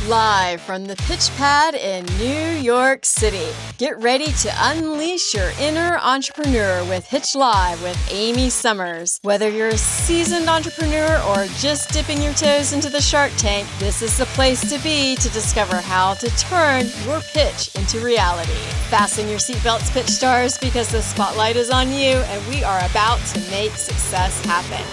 Live from the pitch pad in New York City. Get ready to unleash your inner entrepreneur with Pitch Live with Amy Summers. Whether you're a seasoned entrepreneur or just dipping your toes into the Shark Tank, this is the place to be to discover how to turn your pitch into reality. Fasten your seatbelts, pitch stars, because the spotlight is on you and we are about to make success happen.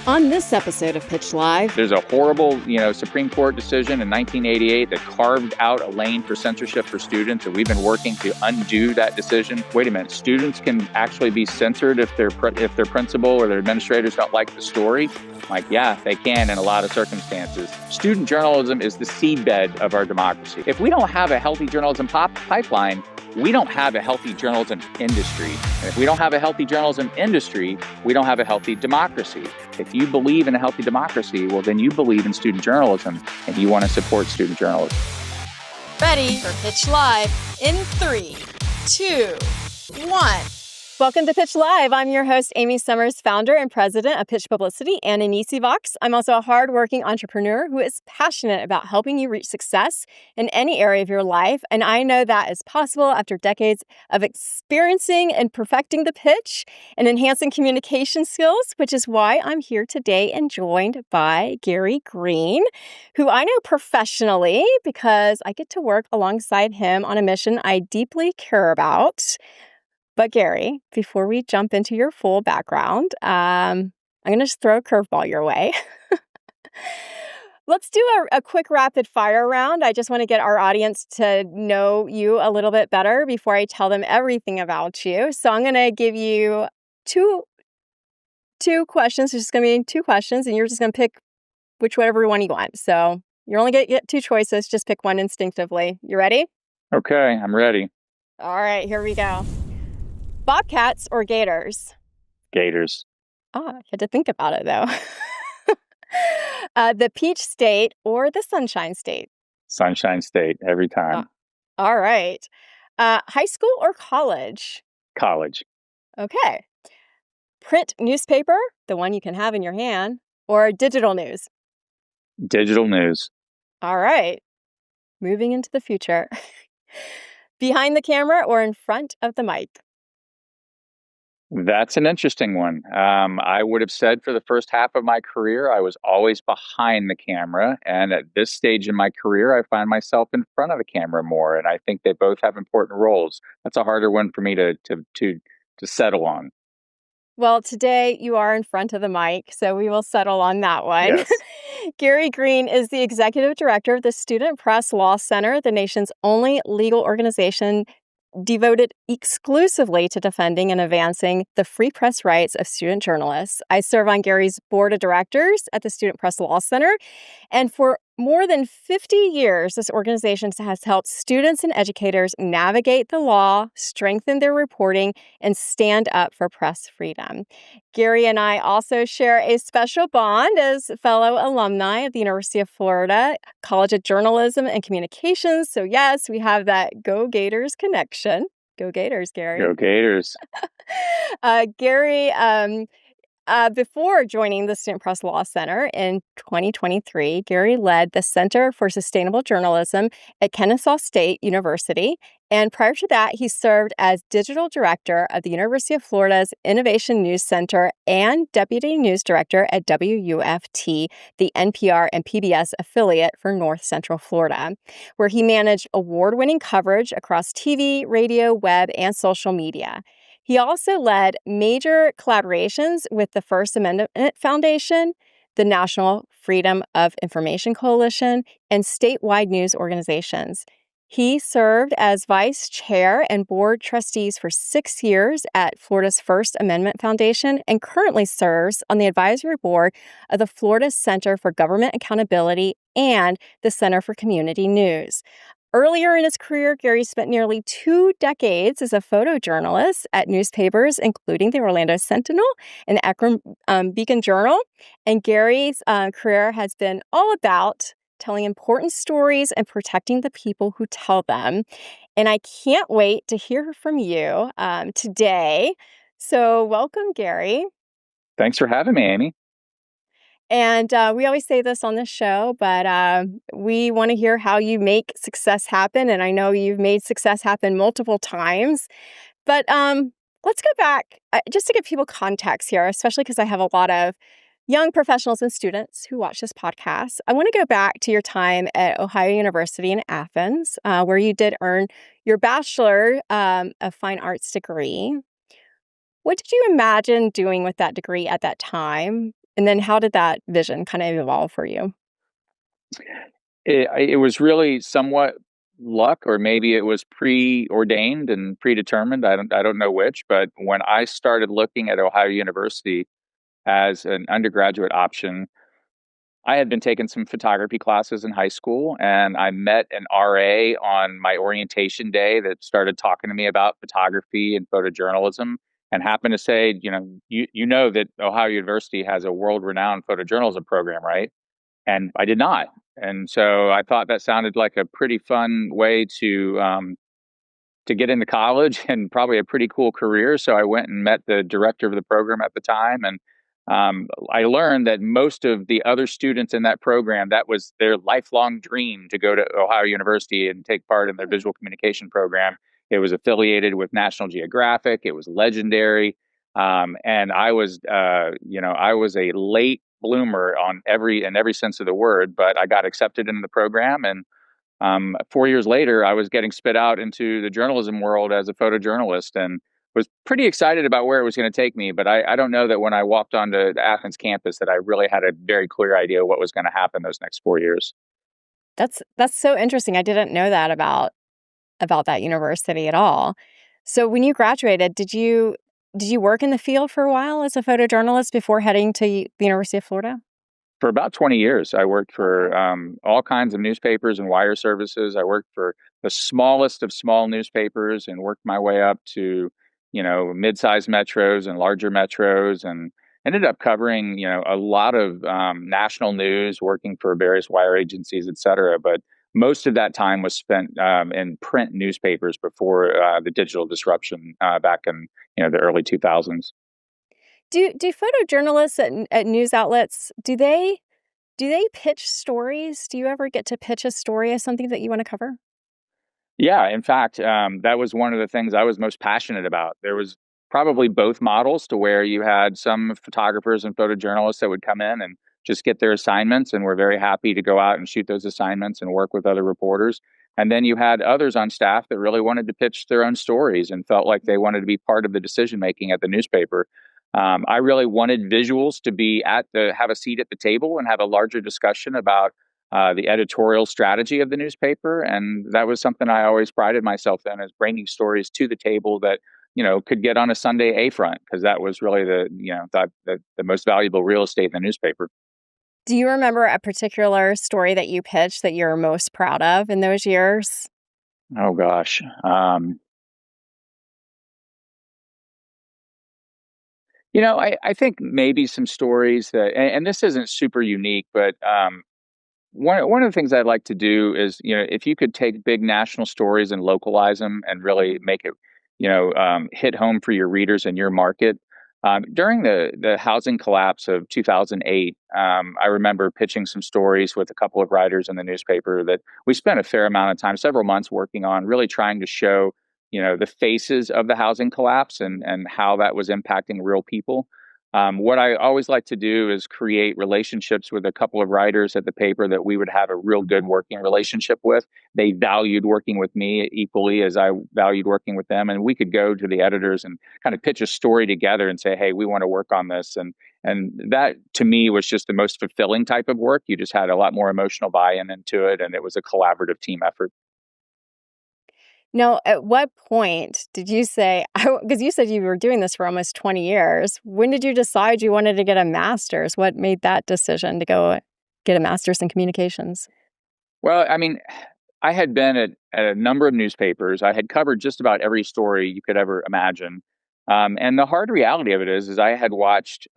On this episode of Pitch Live, there's a horrible, Supreme Court decision in 1988 that carved out a lane for censorship for students, and we've been working to undo that decision. Wait a minute, students can actually be censored if their principal or their administrators don't like the story? Like, yeah, they can in a lot of circumstances. Student journalism is the seedbed of our democracy. If we don't have a healthy journalism pipeline, we don't have a healthy journalism industry. And if we don't have a healthy journalism industry, we don't have a healthy democracy. If you believe in a healthy democracy, well, then you believe in student journalism and you want to support student journalism. Ready for Pitch Live in 3, 2, 1. Welcome to Pitch Live. I'm your host, Amy Summers, founder and president of Pitch Publicity and Vox. I'm also a hardworking entrepreneur who is passionate about helping you reach success in any area of your life. And I know that is possible after decades of experiencing and perfecting the pitch and enhancing communication skills, which is why I'm here today and joined by Gary Green, who I know professionally because I get to work alongside him on a mission I deeply care about. But Gary, before we jump into your full background, I'm going to just throw a curveball your way. Let's do a quick rapid fire round. I just want to get our audience to know you a little bit better before I tell them everything about you. So I'm going to give you two questions. There's just going to be 2 questions, and you're just going to pick whichever one you want. So you're only going to get 2 choices. Just pick one instinctively. You ready? Okay, I'm ready. All right, here we go. Bobcats or gators? Gators. Oh, I had to think about it, though. The Peach State or the Sunshine State? Sunshine State, every time. All right. High school or college? College. Okay. Print newspaper, the one you can have in your hand, or digital news? Digital news. All right. Moving into the future. Behind the camera or in front of the mic? That's an interesting one. I would have said for the first half of my career, I was always behind the camera. And at this stage in my career, I find myself in front of the camera more. And I think they both have important roles. That's a harder one for me to settle on. Well, today you are in front of the mic, so we will settle on that one. Yes. Gary Green is the executive director of the Student Press Law Center, the nation's only legal organization devoted exclusively to defending and advancing the free press rights of student journalists. I serve on Gary's board of directors at the Student Press Law Center. And for more than 50 years, this organization has helped students and educators navigate the law, strengthen their reporting, and stand up for press freedom. Gary and I also share a special bond as fellow alumni of the University of Florida College of Journalism and Communications. So yes, we have that Go Gators connection. Go Gators, Gary. Go Gators. Gary, before joining the Student Press Law Center in 2023, Gary led the Center for Sustainable Journalism at Kennesaw State University. And prior to that, he served as digital director of the University of Florida's Innovation News Center and deputy news director at WUFT, the NPR and PBS affiliate for North Central Florida, where he managed award-winning coverage across TV, radio, web, and social media. He also led major collaborations with the First Amendment Foundation, the National Freedom of Information Coalition, and statewide news organizations. He served as vice chair and board trustees for 6 years at Florida's First Amendment Foundation and currently serves on the advisory board of the Florida Center for Government Accountability and the Center for Community News. Earlier in his career, Gary spent nearly 2 decades as a photojournalist at newspapers, including the Orlando Sentinel and Akron Beacon Journal. And Gary's career has been all about telling important stories and protecting the people who tell them. And I can't wait to hear from you today. So welcome, Gary. Thanks for having me, Amy. And we always say this on this show, but we want to hear how you make success happen. And I know you've made success happen multiple times. But let's go back just to give people context here, especially because I have a lot of young professionals and students who watch this podcast. I want to go back to your time at Ohio University in Athens, where you did earn your Bachelor of Fine Arts degree. What did you imagine doing with that degree at that time? And then how did that vision kind of evolve for you? It was really somewhat luck, or maybe it was preordained and predetermined. I don't know which, but when I started looking at Ohio University as an undergraduate option, I had been taking some photography classes in high school, and I met an RA on my orientation day that started talking to me about photography and photojournalism, and happened to say, you know that Ohio University has a world-renowned photojournalism program, right? And I did not. And so I thought that sounded like a pretty fun way to get into college and probably a pretty cool career. So I went and met the director of the program at the time, and I learned that most of the other students in that program, that was their lifelong dream to go to Ohio University and take part in their visual communication program. It was affiliated with National Geographic. It was legendary, and I was a late bloomer in every sense of the word, but I got accepted into the program, and 4 years later, I was getting spit out into the journalism world as a photojournalist, and was pretty excited about where it was going to take me. But I don't know that when I walked onto the Athens campus that I really had a very clear idea what was going to happen those next 4 years. That's so interesting. I didn't know that about that university at all. So when you graduated, did you work in the field for a while as a photojournalist before heading to the University of Florida? For about 20 years, I worked for Okay. all kinds of newspapers and wire services. I worked for the smallest of small newspapers and worked my way up to, mid-sized metros and larger metros, and ended up covering, a lot of national news, working for various wire agencies, et cetera. But most of that time was spent in print newspapers before the digital disruption back in, the early 2000s. Do photojournalists at news outlets, do they pitch stories? Do you ever get to pitch a story as something that you want to cover? Yeah, in fact, that was one of the things I was most passionate about. There was probably both models, to where you had some photographers and photojournalists that would come in and just get their assignments, and were very happy to go out and shoot those assignments and work with other reporters. And then you had others on staff that really wanted to pitch their own stories and felt like they wanted to be part of the decision making at the newspaper. I really wanted visuals to have a seat at the table and have a larger discussion about the editorial strategy of the newspaper, and that was something I always prided myself in, as bringing stories to the table that could get on a Sunday A front, because that was really the most valuable real estate in the newspaper. Do you remember a particular story that you pitched that you're most proud of in those years? Oh gosh, I think maybe some stories that, and this isn't super unique, but one of the things I'd like to do is, if you could take big national stories and localize them and really make it, hit home for your readers and your market. During the housing collapse of 2008, I remember pitching some stories with a couple of writers in the newspaper that we spent a fair amount of time, several months, working on, really trying to show, the faces of the housing collapse and how that was impacting real people. What I always like to do is create relationships with a couple of writers at the paper that we would have a real good working relationship with. They valued working with me equally as I valued working with them, and we could go to the editors and kind of pitch a story together and say, "Hey, we want to work on this." And that, to me, was just the most fulfilling type of work. You just had a lot more emotional buy-in into it, and it was a collaborative team effort. Now, at what point did you say, because you said you were doing this for almost 20 years, when did you decide you wanted to get a master's? What made that decision to go get a master's in communications? Well, I mean, I had been at a number of newspapers. I had covered just about every story you could ever imagine. And the hard reality of it is I had watched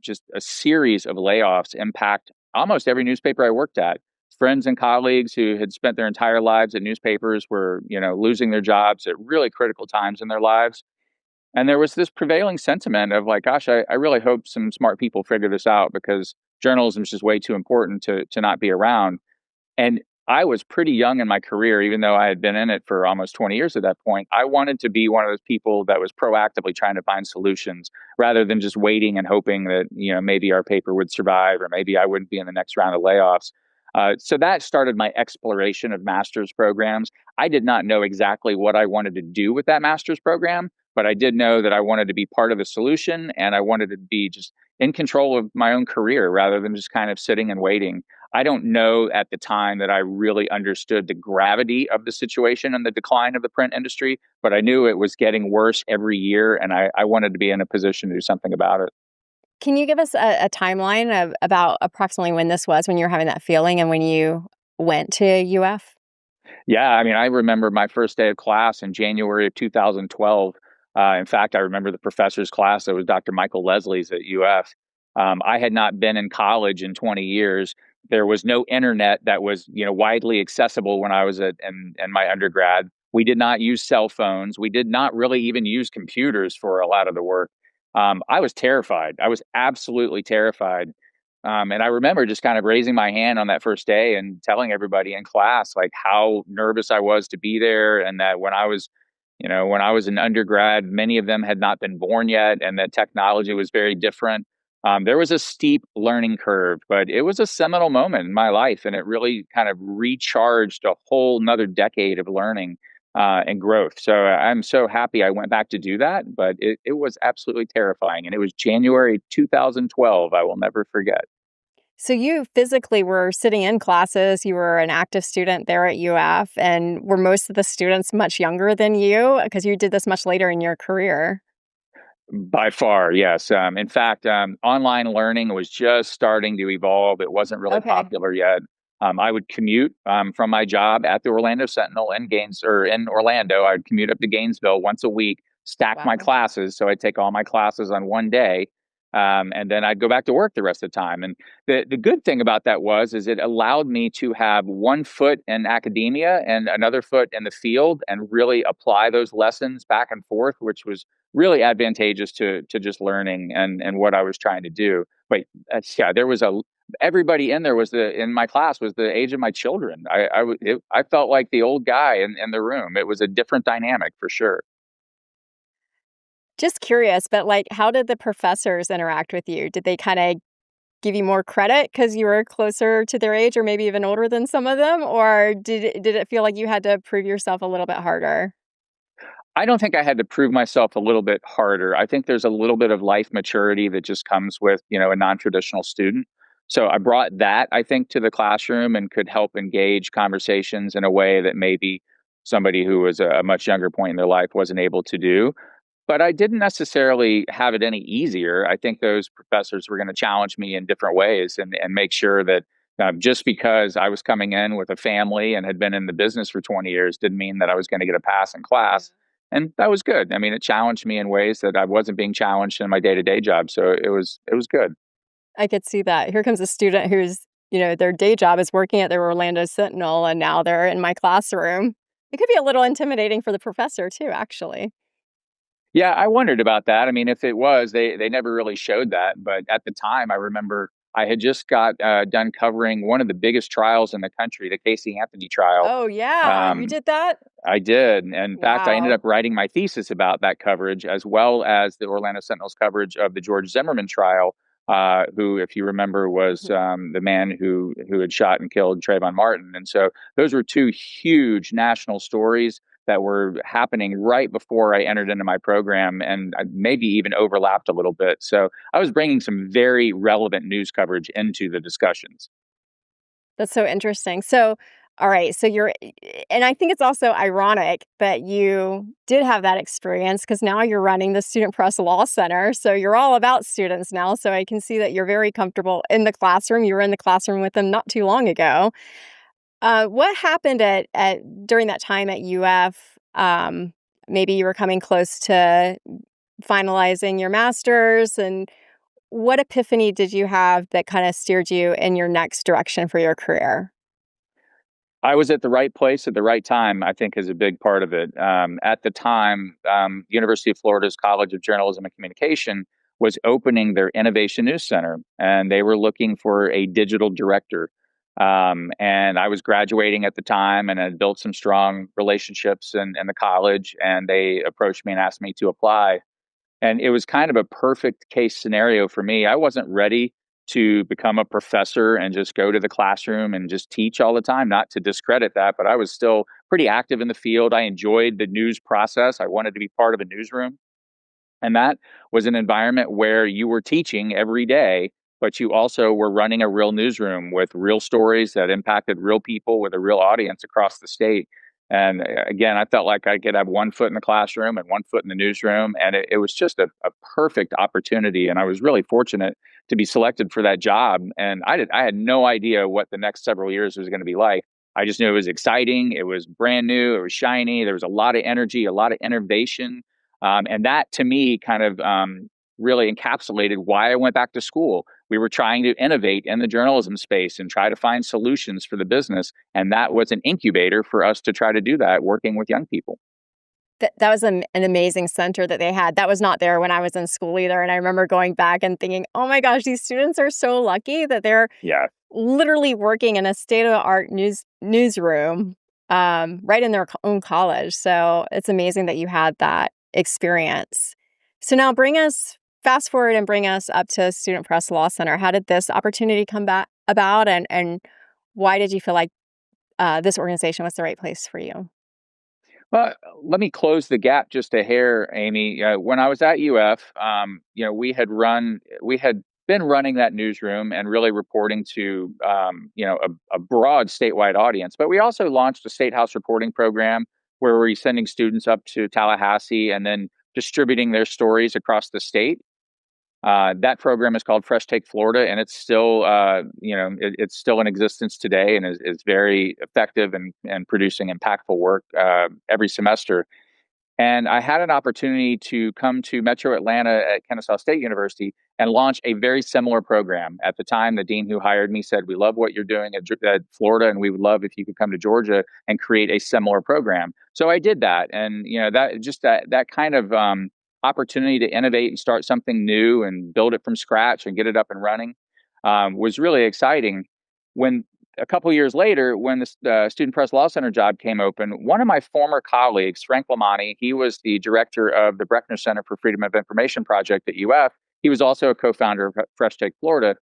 just a series of layoffs impact almost every newspaper I worked at. Friends and colleagues who had spent their entire lives at newspapers were, losing their jobs at really critical times in their lives. And there was this prevailing sentiment of like, gosh, I really hope some smart people figure this out, because journalism is just way too important to not be around. And I was pretty young in my career, even though I had been in it for almost 20 years at that point. I wanted to be one of those people that was proactively trying to find solutions rather than just waiting and hoping that, maybe our paper would survive or maybe I wouldn't be in the next round of layoffs. So that started my exploration of master's programs. I did not know exactly what I wanted to do with that master's program, but I did know that I wanted to be part of the solution and I wanted to be just in control of my own career rather than just kind of sitting and waiting. I don't know at the time that I really understood the gravity of the situation and the decline of the print industry, but I knew it was getting worse every year, and I wanted to be in a position to do something about it. Can you give us a timeline of about approximately when this was, when you were having that feeling and when you went to UF? Yeah, I mean, I remember my first day of class in January of 2012. In fact, I remember the professor's class. That was Dr. Michael Leslie's at UF. I had not been in college in 20 years. There was no internet that was, widely accessible when I was in my undergrad. We did not use cell phones. We did not really even use computers for a lot of the work. I was terrified. I was absolutely terrified. And I remember just kind of raising my hand on that first day and telling everybody in class like how nervous I was to be there, and that when I was an undergrad, many of them had not been born yet, and that technology was very different. There was a steep learning curve, but it was a seminal moment in my life, and it really kind of recharged a whole another decade of learning and growth. So I'm so happy I went back to do that, but it was absolutely terrifying. And it was January 2012. I will never forget. So you physically were sitting in classes, you were an active student there at UF, and were most of the students much younger than you? Because you did this much later in your career. By far, yes. In fact, online learning was just starting to evolve. It wasn't really Okay. popular yet. I would commute from my job at the Orlando Sentinel in Orlando. I'd commute up to Gainesville once a week, stack my Wow. classes. So I'd take all my classes on one day, and then I'd go back to work the rest of the time. And the good thing about that is it allowed me to have one foot in academia and another foot in the field, and really apply those lessons back and forth, which was really advantageous to just learning and what I was trying to do. But yeah, there was a everybody in there was in my class was the age of my children. I felt like the old guy in the room. It was a different dynamic for sure. Just curious, but like, how did the professors interact with you? Did they kind of give you more credit because you were closer to their age or maybe even older than some of them? Or did it feel like you had to prove yourself a little bit harder? I don't think I had to prove myself a little bit harder. I think there's a little bit of life maturity that just comes with, a non-traditional student. So I brought that, I think, to the classroom and could help engage conversations in a way that maybe somebody who was a much younger point in their life wasn't able to do. But I didn't necessarily have it any easier. I think those professors were going to challenge me in different ways and make sure that just because I was coming in with a family and had been in the business for 20 years didn't mean that I was going to get a pass in Yeah. class. And that was good. I mean, it challenged me in ways that I wasn't being challenged in my day-to-day job. So it was good. I could see that. Here comes a student who's, their day job is working at the Orlando Sentinel, and now they're in my classroom. It could be a little intimidating for the professor too, actually. Yeah, I wondered about that. I mean, if it was, they never really showed that. But at the time, I remember I had just got done covering one of the biggest trials in the country, the Casey Anthony trial. Oh, yeah. You Um, did that? I did. And in fact, I ended Wow. up writing my thesis about that coverage, as well as the Orlando Sentinel's coverage of the George Zimmerman trial, who, if you remember, was Mhm. the man who had shot and killed Trayvon Martin. And so those were two huge national stories that were happening right before I entered into my program, and maybe even overlapped a little bit. So I was bringing some very relevant news coverage into the discussions. That's so interesting. So, all right. So and I think it's also ironic that you did have that experience because now you're running the Student Press Law Center. So you're all about students now. So I can see that you're very comfortable in the classroom. You were in the classroom with them not too long ago. What happened at during that time at UF? Maybe you were coming close to finalizing your master's, and what epiphany did you have that kind of steered you in your next direction for your career? I was at the right place at the right time, I think, is a big part of it. At the time, University of Florida's College of Journalism and Communication was opening their Innovation News Center, and they were looking for a digital director. And I was graduating at the time and had built some strong relationships in the college, and they approached me and asked me to apply. And it was kind of a perfect case scenario for me. I wasn't ready to become a professor and just go to the classroom and just teach all the time, not to discredit that, but I was still pretty active in the field. I enjoyed the news process. I wanted to be part of a newsroom. And that was an environment where you were teaching every day, but you also were running a real newsroom with real stories that impacted real people with a real audience across the state. And again, I felt like I could have one foot in the classroom and one foot in the newsroom. And it was just a perfect opportunity. And I was really fortunate to be selected for that job. And I had no idea what the next several years was going to be like. I just knew it was exciting. It was brand new. It was shiny. There was a lot of energy, a lot of innovation, and that to me kind of really encapsulated why I went back to school. We were trying to innovate in the journalism space and try to find solutions for the business. And that was an incubator for us to try to do that, working with young people. That was an amazing center that they had. That was not there when I was in school either, and I remember going back and thinking, "Oh my gosh, these students are so lucky that they're Yeah. literally working in a state-of-the-art newsroom, right in their own college." So, it's amazing that you had that experience. So now fast forward and bring us up to Student Press Law Center. How did this opportunity come back about, and why did you feel like, this organization was the right place for you? Well, let me close the gap just a hair, Amy. When I was at UF, we had been running that newsroom and really reporting to, a broad statewide audience. But we also launched a state house reporting program where we're sending students up to Tallahassee and then distributing their stories across the state. That program is called Fresh Take Florida, and it's still, it's still in existence today and is very effective and producing impactful work every semester. And I had an opportunity to come to Metro Atlanta at Kennesaw State University and launch a very similar program. At the time, the dean who hired me said, "We love what you're doing at Florida, and we would love if you could come to Georgia and create a similar program." So I did that, and that kind of opportunity to innovate and start something new and build it from scratch and get it up and running was really exciting. When a couple years later, when the Student Press Law Center job came open, one of my former colleagues, Frank Lamani, he was the director of the Breckner Center for Freedom of Information Project at UF. He was also a co-founder of Fresh Take Florida.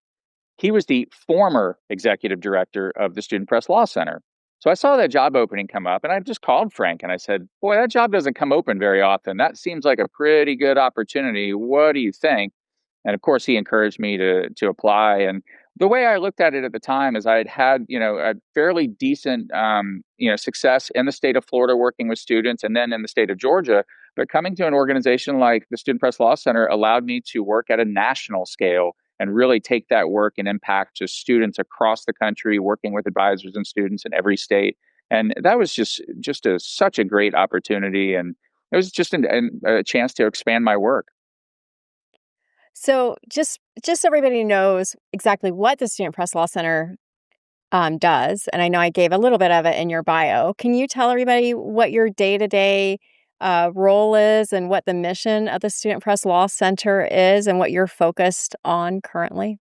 He was the former executive director of the Student Press Law Center. So I saw that job opening come up, and I just called Frank and I said, "Boy, that job doesn't come open very often. That seems like a pretty good opportunity. What do you think?" And of course, he encouraged me to apply. And the way I looked at it at the time is I had a fairly decent success in the state of Florida working with students, and then in the state of Georgia. But coming to an organization like the Student Press Law Center allowed me to work at a national scale and really take that work and impact to students across the country, working with advisors and students in every state. And that was such a great opportunity, and it was just a chance to expand my work. So just so everybody knows exactly what the Student Press Law Center does, and I know I gave a little bit of it in your bio. Can you tell everybody what your day-to-day role is and what the mission of the Student Press Law Center is and what you're focused on currently?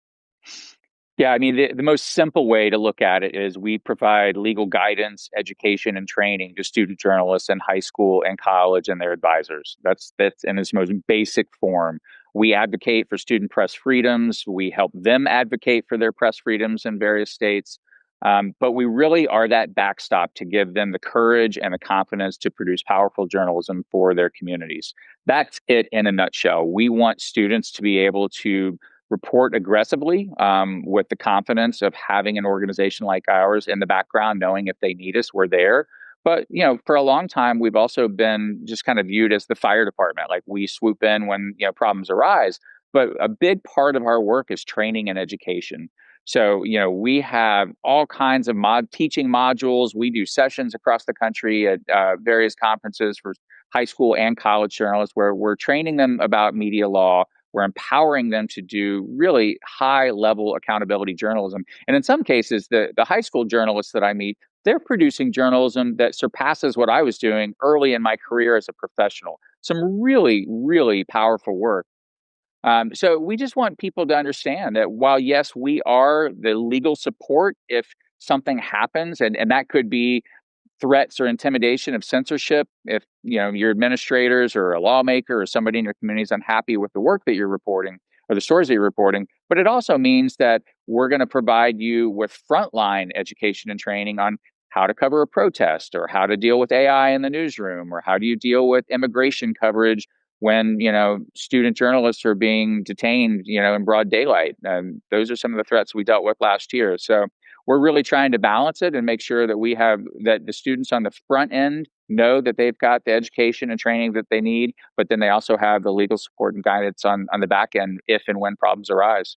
Yeah, I mean, the most simple way to look at it is we provide legal guidance, education, and training to student journalists in high school and college and their advisors. That's in its most basic form. We advocate for student press freedoms. We help them advocate for their press freedoms in various states. But we really are that backstop to give them the courage and the confidence to produce powerful journalism for their communities. That's it in a nutshell. We want students to be able to report aggressively with the confidence of having an organization like ours in the background, knowing if they need us, we're there. But for a long time, we've also been just kind of viewed as the fire department, like we swoop in when problems arise. But a big part of our work is training and education. So we have all kinds of teaching modules. We do sessions across the country at various conferences for high school and college journalists, where we're training them about media law. We're empowering them to do really high level accountability journalism. And in some cases, the high school journalists that I meet, they're producing journalism that surpasses what I was doing early in my career as a professional. Some really, really powerful work. So we just want people to understand that while, yes, we are the legal support if something happens, and that could be threats or intimidation of censorship if your administrators or a lawmaker or somebody in your community is unhappy with the work that you're reporting or the stories that you're reporting. But it also means that we're going to provide you with frontline education and training on how to cover a protest or how to deal with AI in the newsroom or how do you deal with immigration coverage when student journalists are being detained in broad daylight. Those are some of the threats we dealt with last year. So we're really trying to balance it and make sure that the students on the front end know that they've got the education and training that they need, but then they also have the legal support and guidance on the back end if and when problems arise.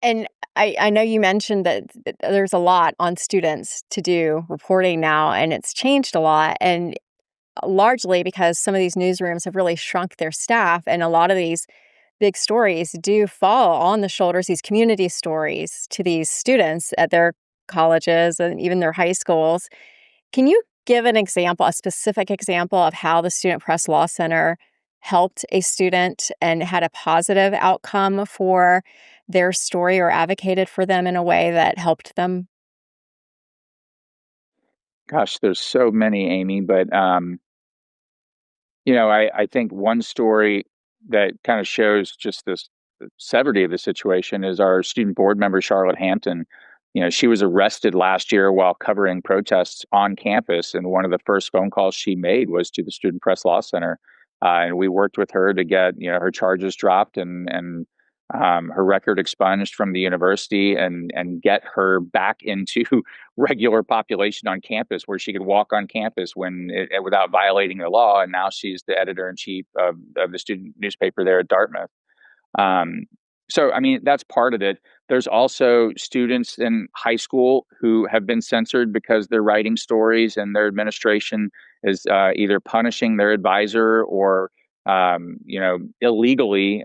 And I know you mentioned that there's a lot on students to do reporting now, and it's changed a lot. And largely because some of these newsrooms have really shrunk their staff, and a lot of these big stories do fall on the shoulders, these community stories to these students at their colleges and even their high schools. Can you give an example, a specific example of how the Student Press Law Center helped a student and had a positive outcome for their story or advocated for them in a way that helped them? Gosh, there's so many, Amy, but I think one story that kind of shows just this the severity of the situation is our student board member, Charlotte Hampton. She was arrested last year while covering protests on campus. And one of the first phone calls she made was to the Student Press Law Center. And we worked with her to get, her charges dropped and her record expunged from the university and get her back into regular population on campus where she could walk on campus without violating the law. And now she's the editor in chief of the student newspaper there at Dartmouth. Um, so, I mean, that's part of it. There's also students in high school who have been censored because they're writing stories and their administration is either punishing their advisor or, illegally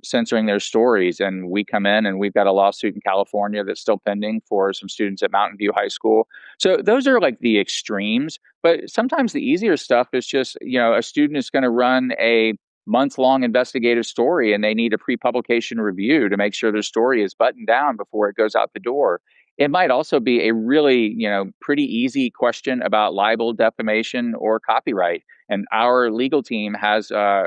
censoring their stories. And we come in and we've got a lawsuit in California that's still pending for some students at Mountain View High School. So those are like the extremes. But sometimes the easier stuff is just, a student is going to run a month-long investigative story and they need a pre-publication review to make sure their story is buttoned down before it goes out the door. It might also be a really, pretty easy question about libel, defamation, or copyright. And our legal team has a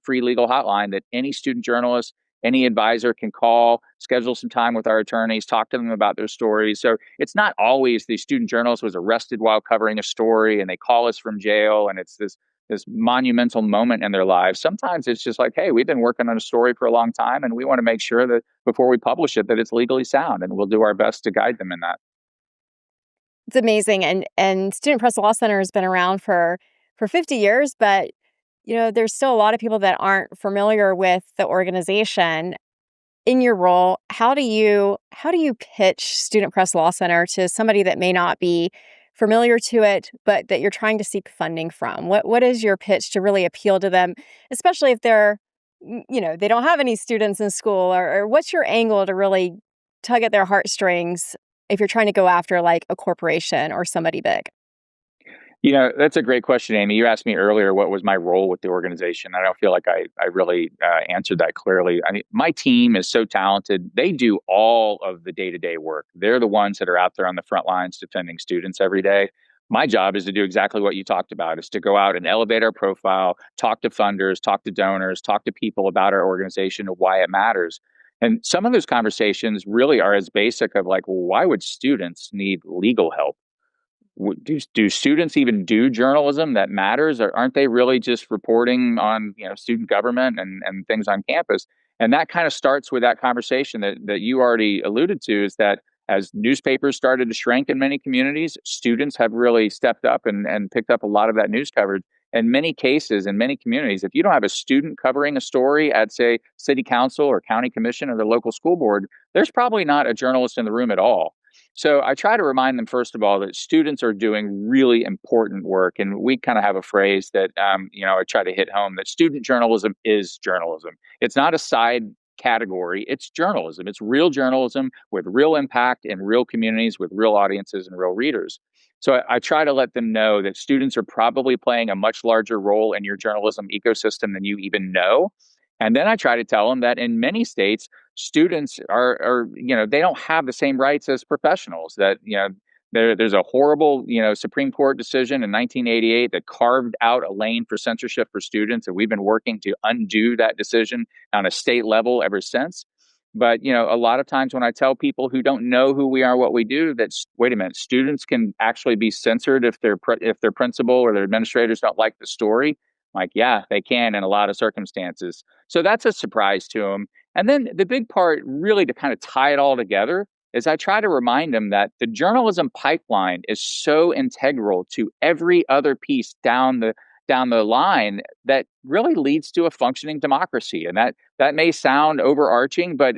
free legal hotline that any student journalist, any advisor can call, schedule some time with our attorneys, talk to them about their stories. So it's not always the student journalist was arrested while covering a story and they call us from jail and it's this monumental moment in their lives. Sometimes it's just like, hey, we've been working on a story for a long time and we want to make sure that before we publish it that it's legally sound, and we'll do our best to guide them in that. It's amazing, and Student Press Law Center has been around for 50 years, but, there's still a lot of people that aren't familiar with the organization. In your role, how do you pitch Student Press Law Center to somebody that may not be familiar to it, but that you're trying to seek funding from? What is your pitch to really appeal to them, especially if they don't have any students in school, or what's your angle to really tug at their heartstrings if you're trying to go after like a corporation or somebody big? That's a great question, Amy. You asked me earlier what was my role with the organization. I don't feel like I really answered that clearly. I mean, my team is so talented. They do all of the day-to-day work. They're the ones that are out there on the front lines defending students every day. My job is to do exactly what you talked about, is to go out and elevate our profile, talk to funders, talk to donors, talk to people about our organization and why it matters. And some of those conversations really are as basic of like, well, why would students need legal help? Do students even do journalism that matters, or aren't they really just reporting on student government and things on campus? And that kind of starts with that conversation that you already alluded to, is that as newspapers started to shrink in many communities, students have really stepped up and picked up a lot of that news coverage. In many cases, in many communities, if you don't have a student covering a story at, say, city council or county commission or the local school board, there's probably not a journalist in the room at all. So I try to remind them, first of all, that students are doing really important work. And we kind of have a phrase that, I try to hit home, that student journalism is journalism. It's not a side category, it's journalism. It's real journalism with real impact in real communities with real audiences and real readers. So I try to let them know that students are probably playing a much larger role in your journalism ecosystem than you even know. And then I try to tell them that in many states, students are they don't have the same rights as professionals. That there's a horrible Supreme Court decision in 1988 that carved out a lane for censorship for students, and we've been working to undo that decision on a state level ever since. But a lot of times when I tell people who don't know who we are, what we do, that wait a minute, students can actually be censored if their principal or their administrators don't like the story. Like, yeah, they can in a lot of circumstances. So that's a surprise to them. And then the big part, really, to kind of tie it all together, is I try to remind them that the journalism pipeline is so integral to every other piece down the line that really leads to a functioning democracy. And that may sound overarching, but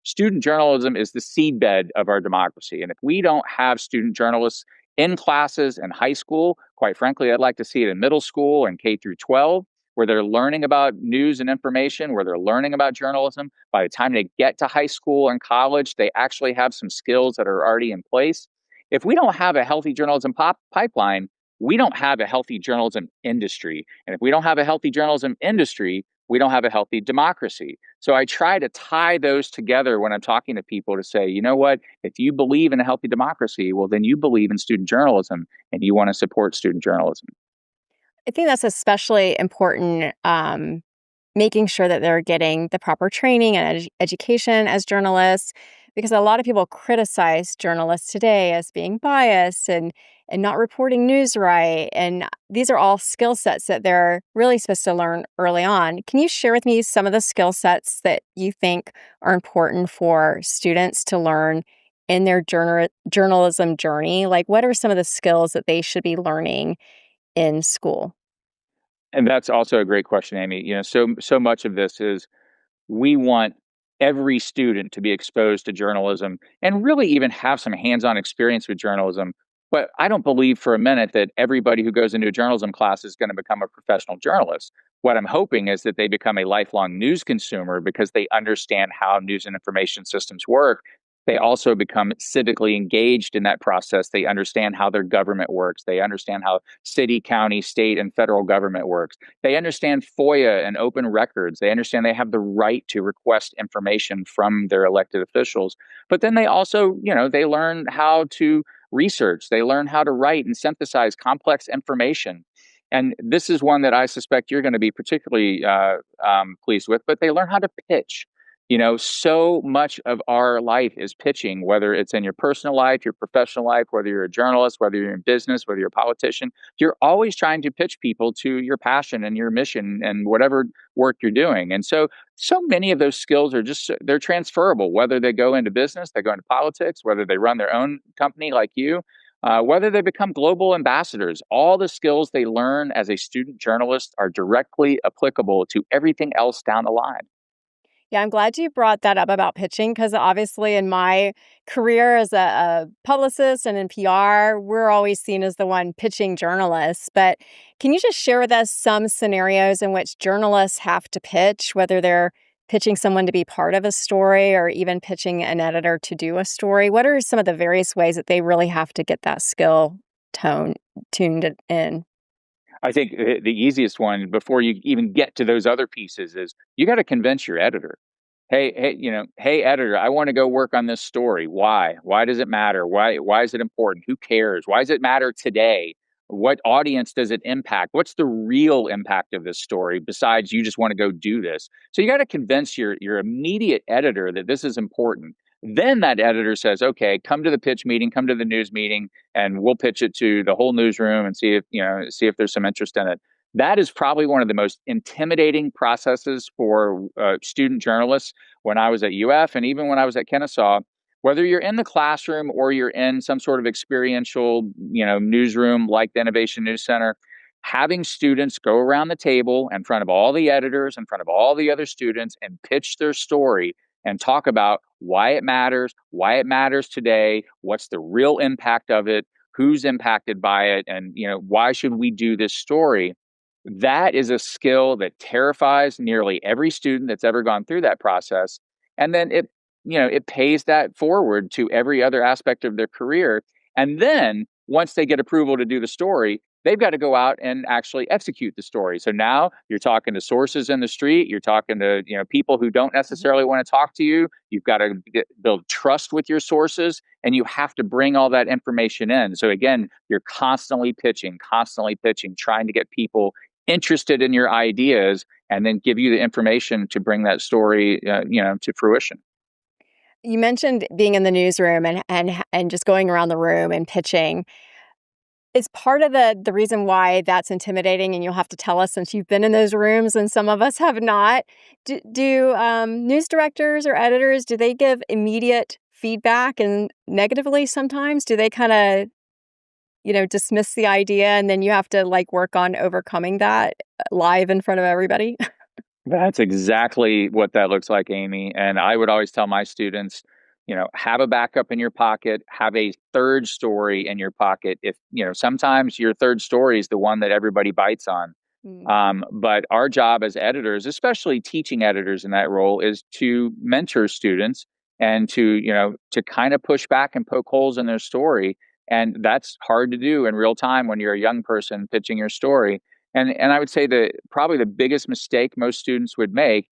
student journalism is the seedbed of our democracy. And if we don't have student journalists in classes in high school, quite frankly, I'd like to see it in middle school and K through 12, where they're learning about news and information, where they're learning about journalism. By the time they get to high school and college, they actually have some skills that are already in place. If we don't have a healthy journalism pipeline, we don't have a healthy journalism industry. And if we don't have a healthy journalism industry, we don't have a healthy democracy. So I try to tie those together when I'm talking to people to say, you know what, if you believe in a healthy democracy, well, then you believe in student journalism and you want to support student journalism. I think that's especially important, making sure that they're getting the proper training and education as journalists, because a lot of people criticize journalists today as being biased and not reporting news right. And these are all skill sets that they're really supposed to learn early on. Can you share with me some of the skill sets that you think are important for students to learn in their journalism journey? Like, what are some of the skills that they should be learning in school? And that's also a great question, Amy. So much of this is we want every student to be exposed to journalism and really even have some hands-on experience with journalism. But I don't believe for a minute that everybody who goes into a journalism class is going to become a professional journalist. What I'm hoping is that they become a lifelong news consumer because they understand how news and information systems work. They also become civically engaged in that process. They understand how their government works. They understand how city, county, state, and federal government works. They understand FOIA and open records. They understand they have the right to request information from their elected officials. But then they also, they learn how to research. They learn how to write and synthesize complex information. And this is one that I suspect you're going to be particularly pleased with, but they learn how to pitch. So much of our life is pitching, whether it's in your personal life, your professional life, whether you're a journalist, whether you're in business, whether you're a politician. You're always trying to pitch people to your passion and your mission and whatever work you're doing. And so many of those skills they're transferable, whether they go into business, they go into politics, whether they run their own company like you, whether they become global ambassadors. All the skills they learn as a student journalist are directly applicable to everything else down the line. Yeah, I'm glad you brought that up about pitching because obviously in my career as a publicist and in PR, we're always seen as the one pitching journalists. But can you just share with us some scenarios in which journalists have to pitch, whether they're pitching someone to be part of a story or even pitching an editor to do a story? What are some of the various ways that they really have to get that skill tuned in? I think the easiest one before you even get to those other pieces is you got to convince your editor. Hey, editor, I want to go work on this story. Why? Why does it matter? Why is it important? Who cares? Why does it matter today? What audience does it impact? What's the real impact of this story besides you just want to go do this? So you got to convince your immediate editor that this is important. Then that editor says, okay, come to the pitch meeting, come to the news meeting, and we'll pitch it to the whole newsroom and see if there's some interest in it. That is probably one of the most intimidating processes for student journalists when I was at UF and even when I was at Kennesaw. Whether you're in the classroom or you're in some sort of experiential, newsroom like the Innovation News Center, having students go around the table in front of all the editors, in front of all the other students, and pitch their story and talk about why it matters today, what's the real impact of it, who's impacted by it, and why should we do this story. That is a skill that terrifies nearly every student that's ever gone through that process. And then it pays that forward to every other aspect of their career. And then once they get approval to do the story, they've got to go out and actually execute the story. So now you're talking to sources in the street, you're talking to people who don't necessarily want to talk to you. You've got to build trust with your sources, and you have to bring all that information in. So again, you're constantly pitching, trying to get people interested in your ideas, and then give you the information to bring that story, to fruition. You mentioned being in the newsroom and just going around the room and pitching. Is part of the reason why that's intimidating, and you'll have to tell us since you've been in those rooms and some of us have not. Do news directors or editors, do they give immediate feedback and negatively sometimes? Do they kind of, dismiss the idea and then you have to like work on overcoming that live in front of everybody? That's exactly what that looks like, Amy. And I would always tell my students, have a backup in your pocket, have a third story in your pocket. If, sometimes your third story is the one that everybody bites on. Mm. But our job as editors, especially teaching editors in that role, is to mentor students and to kind of push back and poke holes in their story. And that's hard to do in real time when you're a young person pitching your story. And I would say that probably the biggest mistake most students would make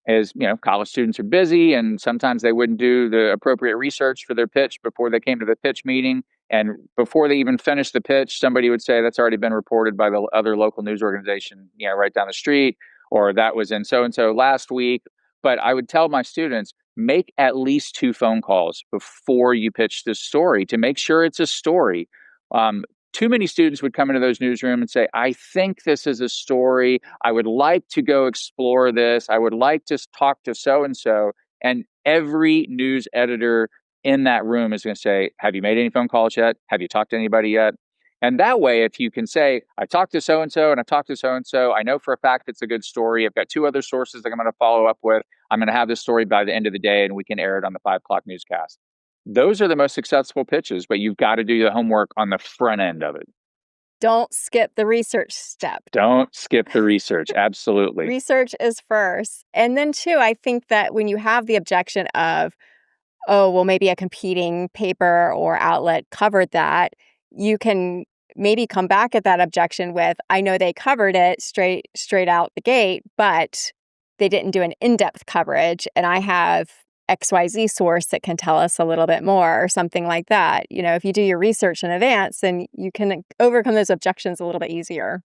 is, college students are busy and sometimes they wouldn't do the appropriate research for their pitch before they came to the pitch meeting. And before they even finish the pitch, somebody would say that's already been reported by the other local news organization, right down the street, or that was in so and so last week. But I would tell my students, make at least 2 phone calls before you pitch this story to make sure it's a story. Um, Too many students would come into those newsrooms and say, I think this is a story. I would like to go explore this. I would like to talk to so and so. And every news editor in that room is going to say, have you made any phone calls yet? Have you talked to anybody yet? And that way, if you can say, I talked to so and so and I talked to so and so, I know for a fact it's a good story. I've got 2 other sources that I'm going to follow up with. I'm going to have this story by the end of the day and we can air it on the 5 o'clock newscast. Those are the most successful pitches, but you've got to do the homework on the front end of it. Don't skip the research step. Don't skip the research. Absolutely. Research is first. And then, too, I think that when you have the objection of, oh, well, maybe a competing paper or outlet covered that, you can maybe come back at that objection with, I know they covered it straight out the gate, but they didn't do an in-depth coverage, and I have XYZ source that can tell us a little bit more or something like that. If you do your research in advance, then you can overcome those objections a little bit easier.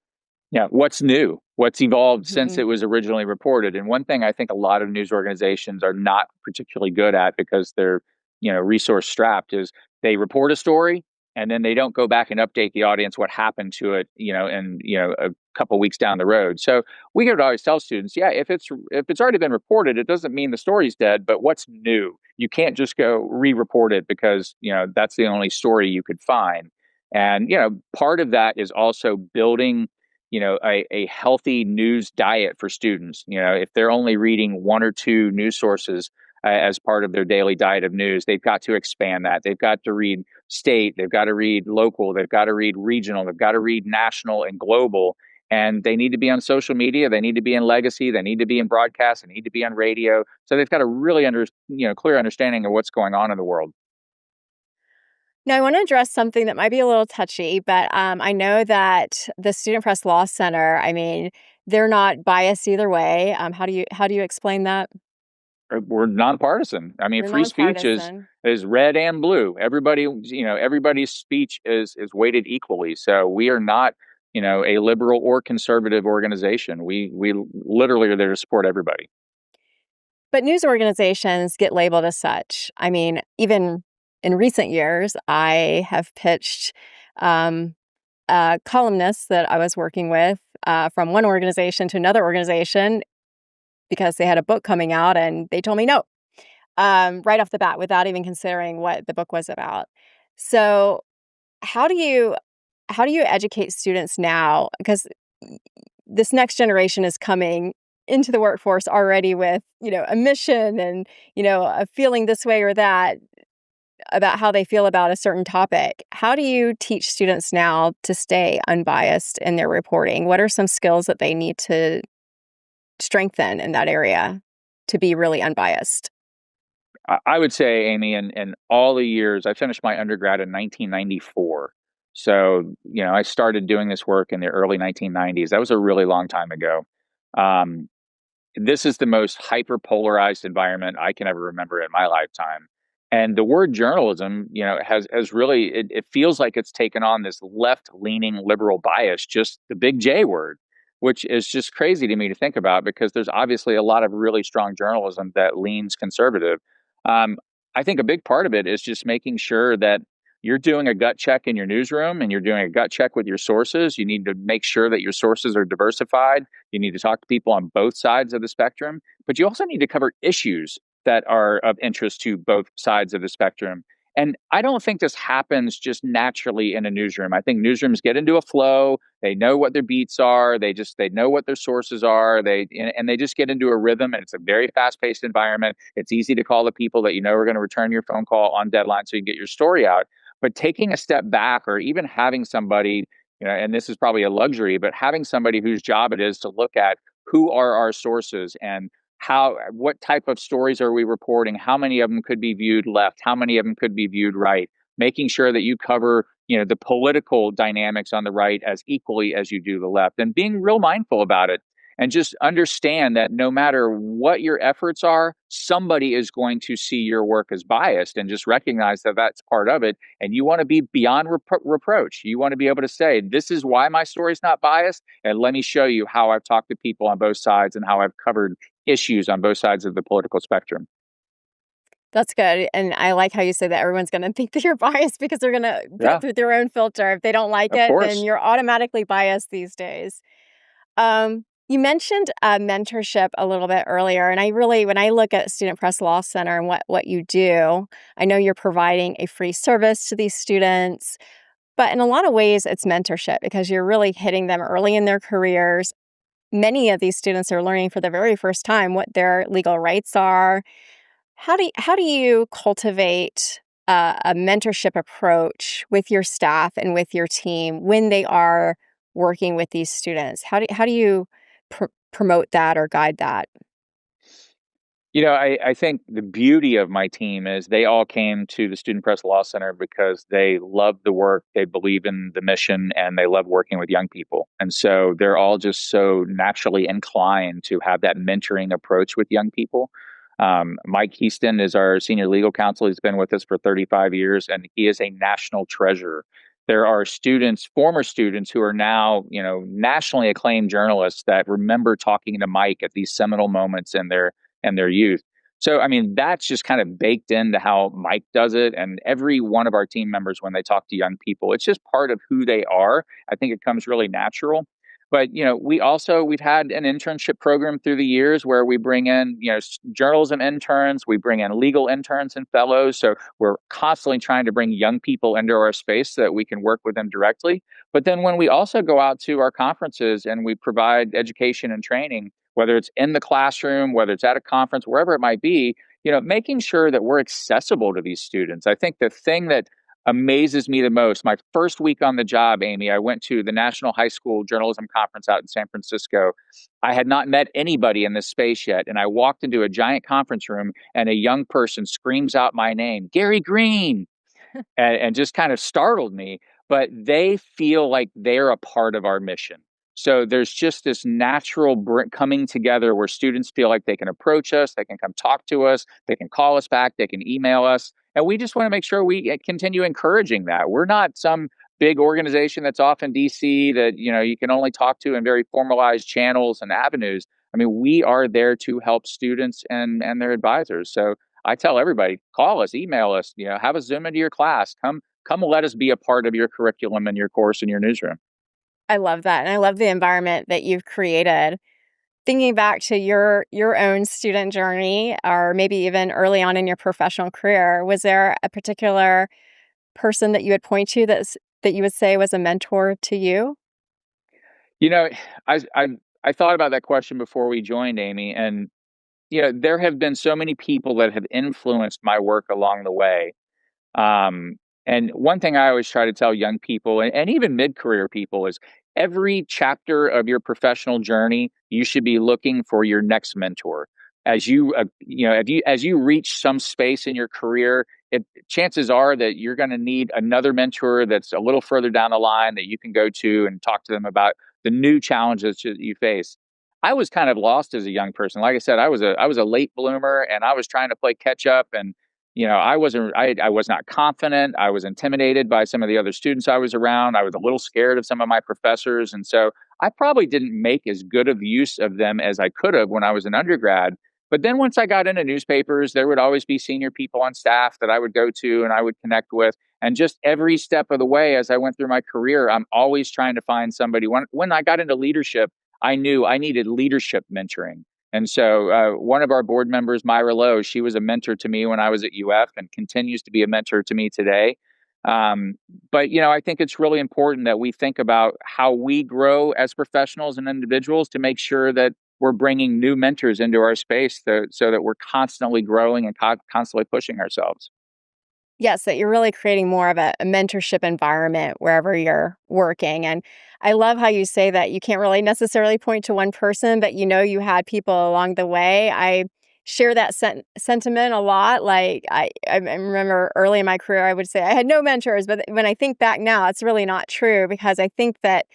Yeah. What's new? What's evolved since Mm-hmm. it was originally reported? And one thing I think a lot of news organizations are not particularly good at because they're, resource strapped is they report a story and then they don't go back and update the audience what happened to it, and a couple weeks down the road. So we could always tell students, yeah, if it's already been reported, it doesn't mean the story's dead, but what's new? You can't just go re-report it because, that's the only story you could find. And, part of that is also building a healthy news diet for students. If they're only reading 1 or 2 news sources as part of their daily diet of news, they've got to expand that. They've got to read state, they've got to read local, they've got to read regional, they've got to read national and global. And they need to be on social media, they need to be in legacy, they need to be in broadcast, they need to be on radio. So they've got a really clear understanding of what's going on in the world. Now, I want to address something that might be a little touchy, but I know that the Student Press Law Center, I mean, they're not biased either way. How do you explain that? We're nonpartisan. I mean, You're free speech is nonpartisan. is red and blue. Everybody's speech is weighted equally. So we are not, a liberal or conservative organization. We literally are there to support everybody. But news organizations get labeled as such. I mean, even in recent years, I have pitched columnists that I was working with from one organization to another organization because they had a book coming out and they told me no right off the bat without even considering what the book was about. So how do you educate students now? Because this next generation is coming into the workforce already with, a mission and, a feeling this way or that about how they feel about a certain topic. How do you teach students now to stay unbiased in their reporting? What are some skills that they need to strengthen in that area to be really unbiased? I would say, Amy, in all the years, I finished my undergrad in 1994. So, I started doing this work in the early 1990s. That was a really long time ago. Um, this is the most hyper polarized environment I can ever remember in my lifetime. And the word journalism, has really, it feels like it's taken on this left leaning liberal bias, just the big J word, which is just crazy to me to think about because there's obviously a lot of really strong journalism that leans conservative. Um, I think a big part of it is just making sure that you're doing a gut check in your newsroom and you're doing a gut check with your sources. You need to make sure that your sources are diversified. You need to talk to people on both sides of the spectrum, but you also need to cover issues that are of interest to both sides of the spectrum. And I don't think this happens just naturally in a newsroom. I think newsrooms get into a flow. They know what their beats are. They know what their sources are. And they just get into a rhythm. And it's a very fast paced environment. It's easy to call the people that you know are going to return your phone call on deadline so you can get your story out. But taking a step back, or even having somebody, and this is probably a luxury, but having somebody whose job it is to look at who are our sources and what type of stories are we reporting, how many of them could be viewed left, how many of them could be viewed right, making sure that you cover, the political dynamics on the right as equally as you do the left, and being real mindful about it. And just understand that no matter what your efforts are, somebody is going to see your work as biased, and just recognize that that's part of it. And you want to be beyond reproach. You want to be able to say, this is why my story is not biased. And let me show you how I've talked to people on both sides and how I've covered issues on both sides of the political spectrum. That's good, and I like how you say that everyone's gonna think that you're biased because they're gonna go Yeah, through their own filter. If they don't like of it, then course. you're automatically biased these days. You mentioned, mentorship a little bit earlier, and I really when I look at Student Press Law Center and what you do, I know you're providing a free service to these students, but in a lot of ways, it's mentorship because you're really hitting them early in their careers. Many of these students are learning for the very first time what their legal rights are. How do you cultivate a mentorship approach with your staff and with your team when they are working with these students? How do you promote that or guide that? I think the beauty of my team is they all came to the Student Press Law Center because they love the work, they believe in the mission, and they love working with young people. And so they're all just so naturally inclined to have that mentoring approach with young people. Mike Heaston is our senior legal counsel. He's been with us for 35 years, and he is a national treasure. There are students, former students, who are now, nationally acclaimed journalists that remember talking to Mike at these seminal moments in their youth. So, I mean, that's just kind of baked into how Mike does it. And every one of our team members, when they talk to young people, it's just part of who they are. I think it comes really natural. But, we've had an internship program through the years where we bring in, journalism interns, we bring in legal interns and fellows. So we're constantly trying to bring young people into our space so that we can work with them directly. But then when we also go out to our conferences and we provide education and training, whether it's in the classroom, whether it's at a conference, wherever it might be, making sure that we're accessible to these students. I think the thing that amazes me the most, my first week on the job, Amy, I went to the National High School Journalism Conference out in San Francisco. I had not met anybody in this space yet. And I walked into a giant conference room and a young person screams out my name, Gary Green, and just kind of startled me. But they feel like they're a part of our mission. So there's just this natural coming together where students feel like they can approach us, they can come talk to us, they can call us back, they can email us. And we just want to make sure we continue encouraging that. We're not some big organization that's off in DC that, you can only talk to in very formalized channels and avenues. I mean, we are there to help students and their advisors. So I tell everybody, call us, email us, have a Zoom into your class. Come let us be a part of your curriculum and your course in your newsroom. I love that, and I love the environment that you've created. Thinking back to your own student journey, or maybe even early on in your professional career, was there a particular person that you would point to that you would say was a mentor to you? You know, I thought about that question before we joined, Amy, and there have been so many people that have influenced my work along the way. Um, and one thing I always try to tell young people and even mid-career people is every chapter of your professional journey, you should be looking for your next mentor. As you reach some space in your career, chances are that you're going to need another mentor that's a little further down the line that you can go to and talk to them about the new challenges that you face. I was kind of lost as a young person. Like I said, I was a late bloomer, and I was trying to play catch up. And I was not confident. I was intimidated by some of the other students I was around. I was a little scared of some of my professors, and so I probably didn't make as good of use of them as I could have when I was an undergrad. But then once I got into newspapers, there would always be senior people on staff that I would go to and I would connect with. And just every step of the way as I went through my career, I'm always trying to find somebody. When I got into leadership, I knew I needed leadership mentoring. And so one of our board members, Myra Lowe, she was a mentor to me when I was at UF and continues to be a mentor to me today. But, I think it's really important that we think about how we grow as professionals and individuals to make sure that we're bringing new mentors into our space so that we're constantly growing and constantly pushing ourselves. Yes, that you're really creating more of a mentorship environment wherever you're working. And I love how you say that you can't really necessarily point to one person, but you had people along the way. I share that sentiment a lot. Like I remember early in my career, I would say I had no mentors, but when I think back now, it's really not true because I think that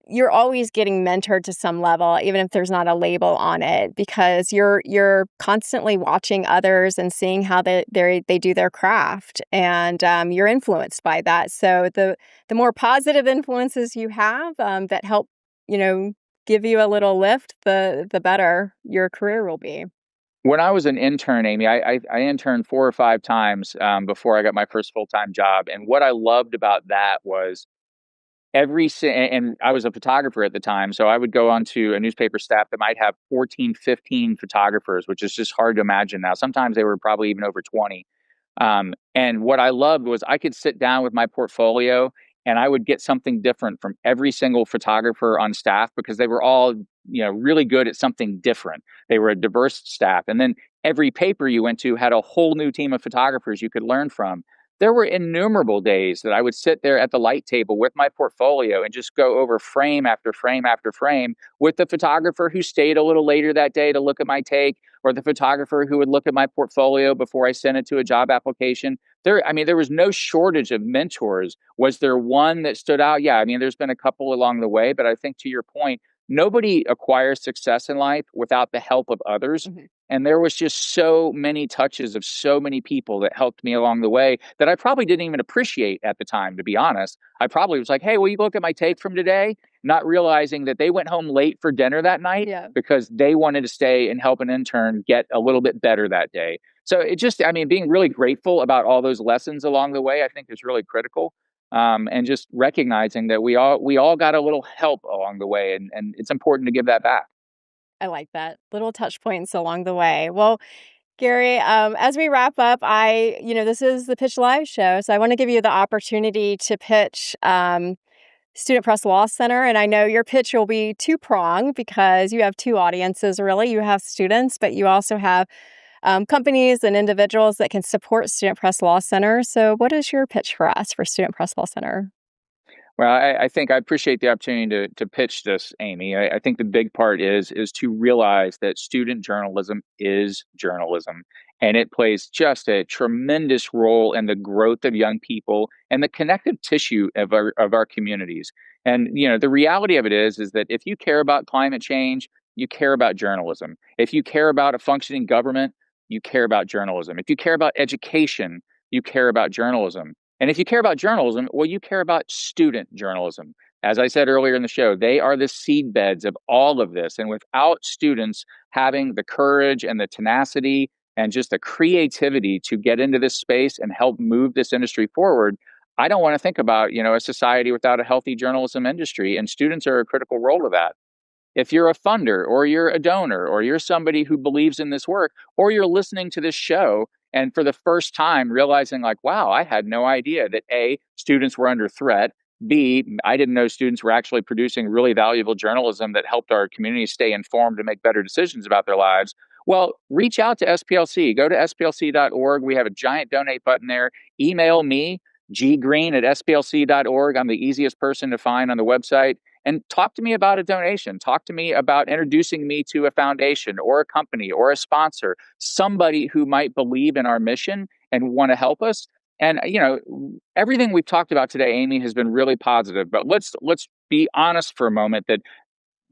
you're always getting mentored to some level, even if there's not a label on it, because you're constantly watching others and seeing how they do their craft, and you're influenced by that. So the more positive influences you have that help, give you a little lift, the better your career will be. When I was an intern, Amy, I interned 4 or 5 times before I got my first full time job. And what I loved about that was and I was a photographer at the time, so I would go onto a newspaper staff that might have 14, 15 photographers, which is just hard to imagine now. Sometimes they were probably even over 20. And what I loved was I could sit down with my portfolio and I would get something different from every single photographer on staff because they were all, really good at something different. They were a diverse staff. And then every paper you went to had a whole new team of photographers you could learn from. There were innumerable days that I would sit there at the light table with my portfolio and just go over frame after frame after frame with the photographer who stayed a little later that day to look at my take, or the photographer who would look at my portfolio before I sent it to a job application. There was no shortage of mentors. Was there one that stood out? Yeah, there's been a couple along the way, but I think to your point, nobody acquires success in life without the help of others. Mhm. And there was just so many touches of so many people that helped me along the way that I probably didn't even appreciate at the time, to be honest. I probably was like, hey, will you look at my take from today? Not realizing that they went home late for dinner that night Yeah, because they wanted to stay and help an intern get a little bit better that day. So being really grateful about all those lessons along the way, I think is really critical. And just recognizing that we all got a little help along the way, and it's important to give that back. I like that. Little touch points along the way. Well, Gary, as we wrap up, this is the Pitch Live show, so I want to give you the opportunity to pitch Student Press Law Center. And I know your pitch will be two-pronged because you have two audiences, really. You have students, but you also have companies and individuals that can support Student Press Law Center. So what is your pitch for us for Student Press Law Center? Well, I think I appreciate the opportunity to pitch this, Amy. I think the big part is to realize that student journalism is journalism, and it plays just a tremendous role in the growth of young people and the connective tissue of our communities. And the reality of it is that if you care about climate change, you care about journalism. If you care about a functioning government, you care about journalism. If you care about education, you care about journalism. And if you care about journalism, well, you care about student journalism. As I said earlier in the show, they are the seed beds of all of this. And without students having the courage and the tenacity and just the creativity to get into this space and help move this industry forward, I don't want to think about, a society without a healthy journalism industry. And students are a critical role of that. If you're a funder or you're a donor or you're somebody who believes in this work or you're listening to this show and for the first time realizing like, wow, I had no idea that A, students were under threat. B, I didn't know students were actually producing really valuable journalism that helped our community stay informed and make better decisions about their lives. Well, reach out to SPLC. Go to splc.org. We have a giant donate button there. Email me, ggreen@splc.org. I'm the easiest person to find on the website. And talk to me about a donation. Talk to me about introducing me to a foundation or a company or a sponsor, somebody who might believe in our mission and want to help us. And everything we've talked about today, Amy, has been really positive. But let's be honest for a moment that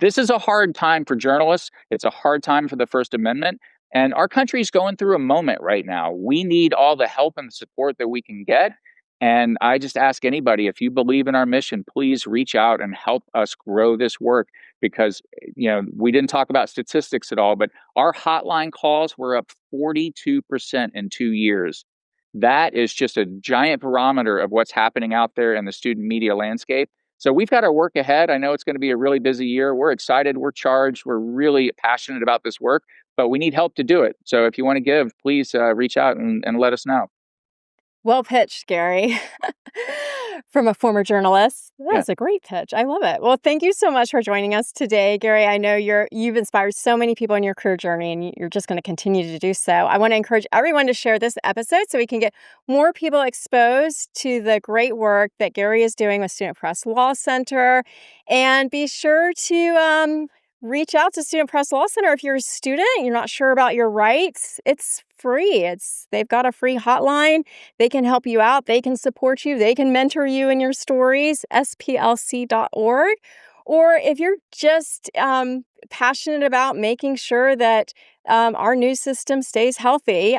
this is a hard time for journalists. It's a hard time for the First Amendment. And our country's going through a moment right now. We need all the help and support that we can get. And I just ask anybody, if you believe in our mission, please reach out and help us grow this work because, we didn't talk about statistics at all, but our hotline calls were up 42% in 2 years. That is just a giant barometer of what's happening out there in the student media landscape. So we've got our work ahead. I know it's going to be a really busy year. We're excited. We're charged. We're really passionate about this work, but we need help to do it. So if you want to give, please reach out and let us know. Well pitched, Gary. From a former journalist. That Yeah. was a great pitch. I love it. Well, thank you so much for joining us today, Gary. I know you've inspired so many people in your career journey, and you're just going to continue to do so. I want to encourage everyone to share this episode so we can get more people exposed to the great work that Gary is doing with Student Press Law Center. And be sure to reach out to Student Press Law Center if you're a student, you're not sure about your rights. It's free. They've got a free hotline. They can help you out. They can support you. They can mentor you in your stories, splc.org. Or if you're just passionate about making sure that our news system stays healthy,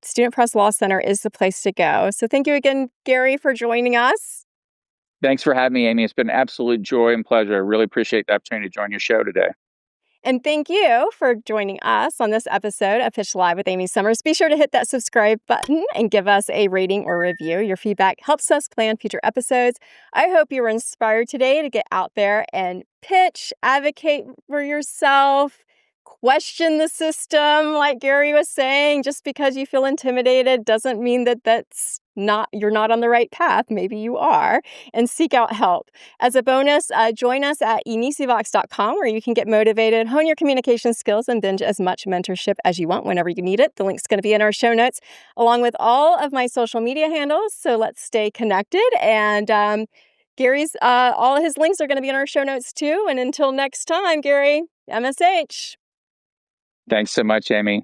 Student Press Law Center is the place to go. So thank you again, Gary, for joining us. Thanks for having me, Amy. It's been an absolute joy and pleasure. I really appreciate the opportunity to join your show today. And thank you for joining us on this episode of Pitch Live with Amy Summers. Be sure to hit that subscribe button and give us a rating or review. Your feedback helps us plan future episodes. I hope you were inspired today to get out there and pitch, advocate for yourself, question the system, like Gary was saying. Just because you feel intimidated doesn't mean that you're not on the right path. Maybe you are, and seek out help. As a bonus, join us at enisivox.com where you can get motivated, hone your communication skills, and binge as much mentorship as you want whenever you need it. The link's going to be in our show notes, along with all of my social media handles. So let's stay connected. And Gary's, all of his links are going to be in our show notes too. And until next time, Gary, MSH. Thanks so much, Amy.